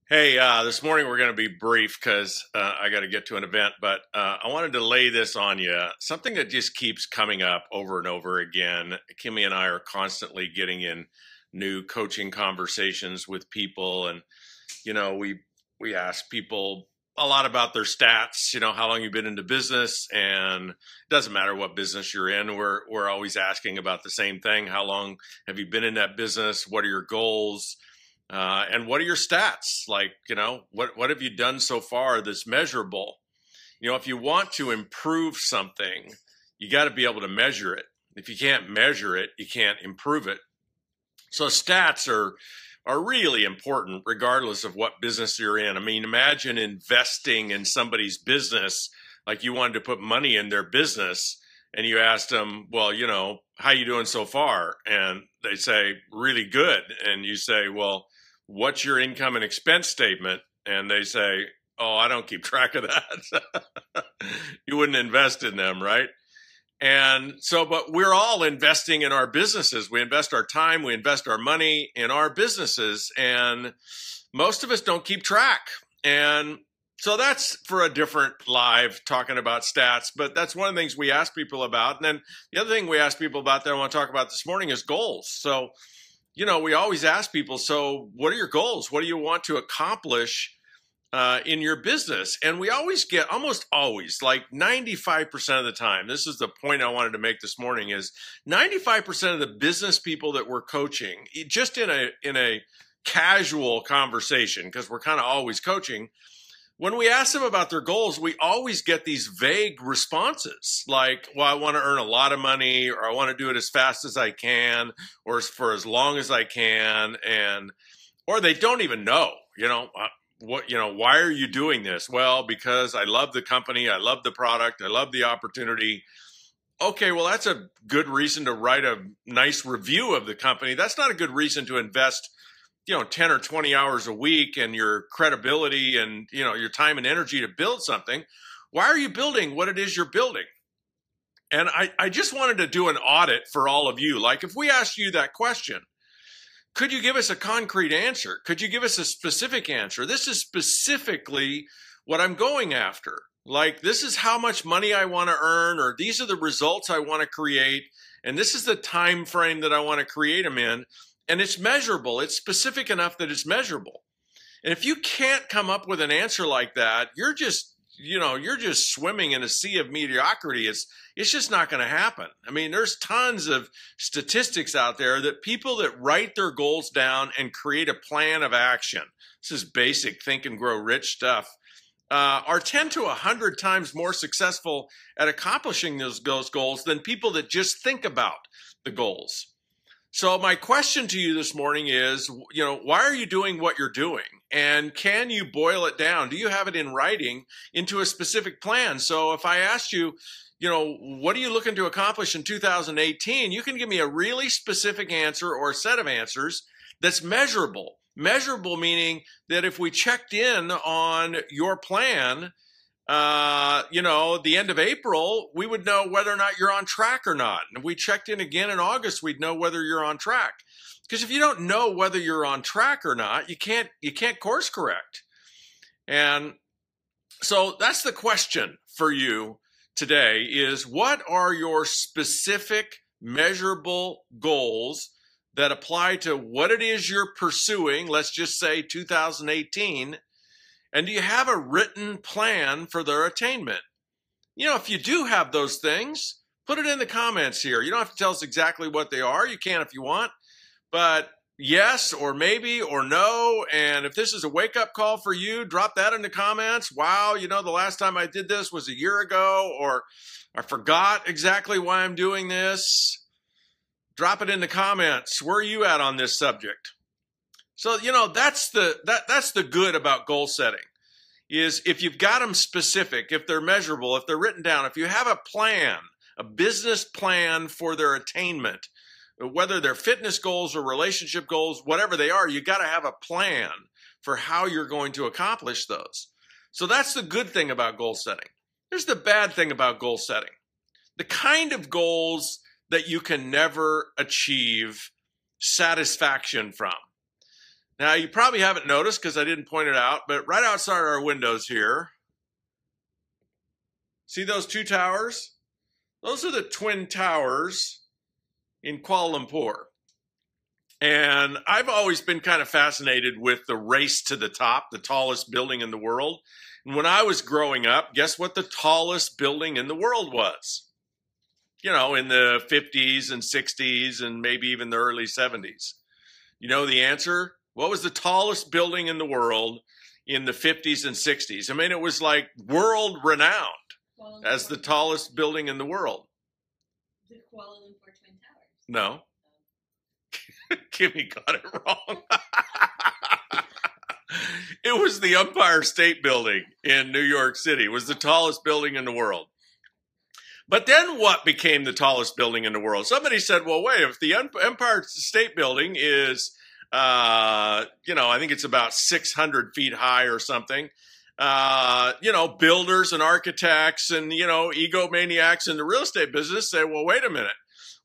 Hey, this morning we're going to be brief because I got to get to an event, but I wanted to lay this on you. Something that just keeps coming up over and over again. Kimmy and I are constantly getting in new coaching conversations with people, and we ask people a lot about their stats. How long you've been into business, and it doesn't matter what business you're in. We're always asking about the same thing: how long have you been in that business? What are your goals? And what are your stats? Like, what have you done so far that's measurable? If you want to improve something, you got to be able to measure it. If you can't measure it, you can't improve it. So stats are really important regardless of what business you're in. I mean, imagine investing in somebody's business, like you wanted to put money in their business, and you asked them, well, how you doing so far? And they say, really good. And you say, well, what's your income and expense statement? And they say, oh, I don't keep track of that. You wouldn't invest in them, right? And so, but we're all investing in our businesses. We invest our time, we invest our money in our businesses, and most of us don't keep track. And so that's for a different live talking about stats, but that's one of the things we ask people about. And then the other thing we ask people about that I want to talk about this morning is goals. So, we always ask people, so what are your goals? What do you want to accomplish in your business? And we always get, almost always, like 95% of the time, this is the point I wanted to make this morning, is 95% of the business people that we're coaching, just in a casual conversation, because we're kind of always coaching, when we ask them about their goals, we always get these vague responses like, well, I want to earn a lot of money, or I want to do it as fast as I can, or for as long as I can. Or they don't even know, why are you doing this? Well, because I love the company. I love the product. I love the opportunity. Okay, well, that's a good reason to write a nice review of the company. That's not a good reason to invest 10 or 20 hours a week and your credibility and, your time and energy to build something. Why are you building what it is you're building? And I just wanted to do an audit for all of you. Like, if we asked you that question, could you give us a concrete answer? Could you give us a specific answer? This is specifically what I'm going after. Like, this is how much money I want to earn, or these are the results I want to create, and this is the time frame that I want to create them in. And it's measurable. It's specific enough that it's measurable. And if you can't come up with an answer like that, you're just swimming in a sea of mediocrity. It's just not going to happen. I mean, there's tons of statistics out there that people that write their goals down and create a plan of action, this is basic Think and Grow Rich stuff, are 10 to 100 times more successful at accomplishing those goals than people that just think about the goals. So my question to you this morning is, why are you doing what you're doing? And can you boil it down? Do you have it in writing into a specific plan? So if I asked you, what are you looking to accomplish in 2018? You can give me a really specific answer or a set of answers that's measurable. Measurable meaning that if we checked in on your plan, the end of April, we would know whether or not you're on track or not. And if we checked in again in August, we'd know whether you're on track. Because if you don't know whether you're on track or not, you can't course correct. And so that's the question for you today is, what are your specific measurable goals that apply to what it is you're pursuing? Let's just say 2018. And do you have a written plan for their attainment? If you do have those things, put it in the comments here. You don't have to tell us exactly what they are. You can if you want, but yes or maybe or no. And if this is a wake-up call for you, drop that in the comments. Wow, the last time I did this was a year ago, or I forgot exactly why I'm doing this. Drop it in the comments. Where are you at on this subject? So, that's the good about goal setting, is if you've got them specific, if they're measurable, if they're written down, if you have a plan, a business plan for their attainment, whether they're fitness goals or relationship goals, whatever they are, you got to have a plan for how you're going to accomplish those. So that's the good thing about goal setting. Here's the bad thing about goal setting. The kind of goals that you can never achieve satisfaction from. Now, you probably haven't noticed because I didn't point it out, but right outside our windows here, see those two towers? Those are the Twin Towers in Kuala Lumpur. And I've always been kind of fascinated with the race to the top, the tallest building in the world. And when I was growing up, guess what the tallest building in the world was? You know, in the 50s and 60s and maybe even the early 70s. You know the answer? What was the tallest building in the world in the 50s and 60s? I mean, it was like world renowned as the tallest building in the world. The Kuala Lumpur Twin Towers. No. Kimmy got it wrong. It was the Empire State Building in New York City. It was the tallest building in the world. But then what became the tallest building in the world? Somebody said, well, wait, if the Empire State Building is, you know, I think it's about 600 feet high or something, you know, builders and architects and, you know, egomaniacs in the real estate business say, well, wait a minute.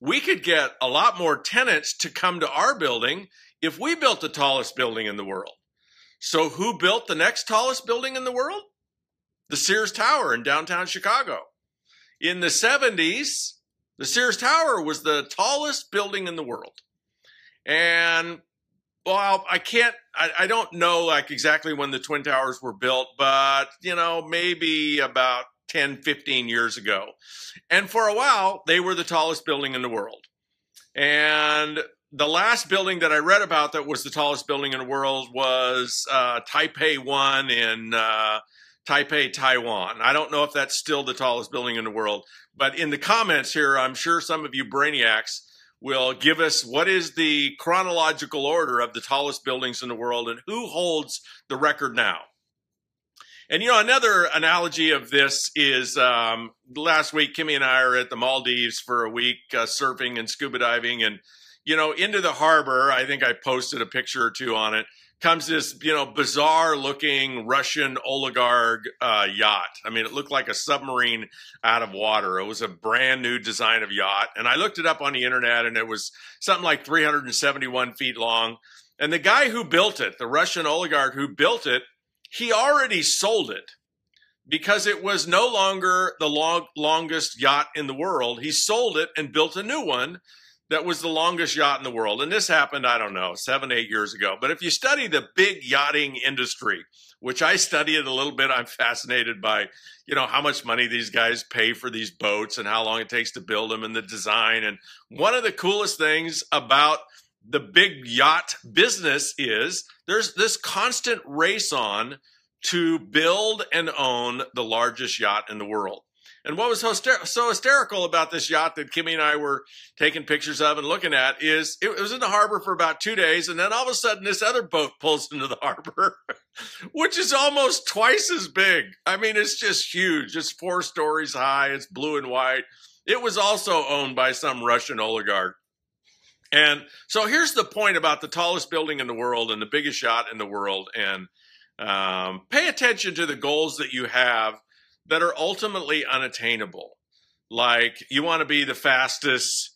We could get a lot more tenants to come to our building if we built the tallest building in the world. So who built the next tallest building in the world? The Sears Tower in downtown Chicago. In the 70s, the Sears Tower was the tallest building in the world. And, well, I don't know like exactly when the Twin Towers were built, but, you know, maybe about 10, 15 years ago. And for a while, they were the tallest building in the world. And the last building that I read about that was the tallest building in the world was Taipei 1 in Taipei, Taiwan. I don't know if that's still the tallest building in the world, but in the comments here, I'm sure some of you brainiacs will give us what is the chronological order of the tallest buildings in the world and who holds the record now. And, you know, another analogy of this is last week, Kimmy and I are at the Maldives for a week surfing and scuba diving. And, you know, into the harbor, I think I posted a picture or two on it, comes this, you know, bizarre looking Russian oligarch yacht. I mean, it looked like a submarine out of water. It was a brand new design of yacht. And I looked it up on the internet and it was something like 371 feet long. And the guy who built it, the Russian oligarch who built it, he already sold it because it was no longer the longest yacht in the world. He sold it and built a new one that was the longest yacht in the world. And this happened, I don't know, 7, 8 years ago. But if you study the big yachting industry, which I study it a little bit, I'm fascinated by, you know, how much money these guys pay for these boats and how long it takes to build them and the design. And one of the coolest things about the big yacht business is there's this constant race on to build and own the largest yacht in the world. And what was so hysterical about this yacht that Kimmy and I were taking pictures of and looking at is it was in the harbor for about 2 days. And then all of a sudden this other boat pulls into the harbor, which is almost twice as big. I mean, it's just huge. It's 4 stories high. It's blue and white. It was also owned by some Russian oligarch. And so here's the point about the tallest building in the world and the biggest yacht in the world. And pay attention to the goals that you have that are ultimately unattainable. Like you want to be the fastest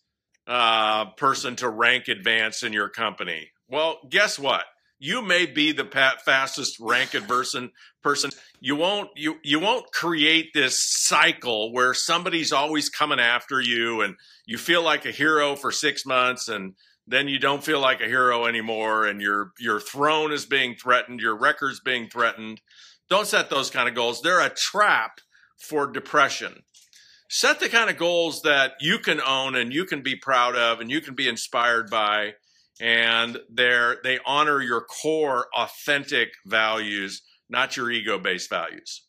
person to rank advance in your company. Well, guess what? You may be the fastest rank person. You won't create this cycle where somebody's always coming after you and you feel like a hero for 6 months and then you don't feel like a hero anymore and your throne is being threatened, your record's being threatened. Don't set those kind of goals. They're a trap for depression. Set the kind of goals that you can own and you can be proud of and you can be inspired by, and they honor your core authentic values, not your ego-based values.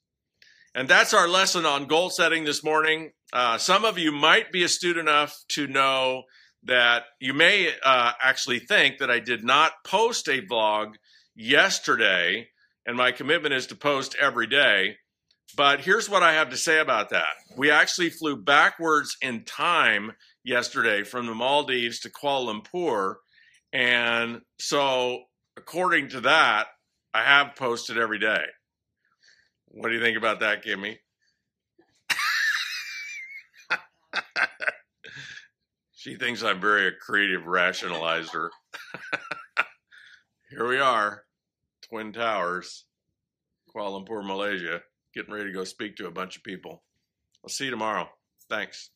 And that's our lesson on goal setting this morning. Some of you might be astute enough to know that you may actually think that I did not post a vlog yesterday, and my commitment is to post every day. But here's what I have to say about that. We actually flew backwards in time yesterday from the Maldives to Kuala Lumpur. And so according to that, I have posted every day. What do you think about that, Kimmy? She thinks I'm very a creative rationalizer. here we are, Twin Towers, Kuala Lumpur, Malaysia, getting ready to go speak to a bunch of people. I'll see you tomorrow. Thanks.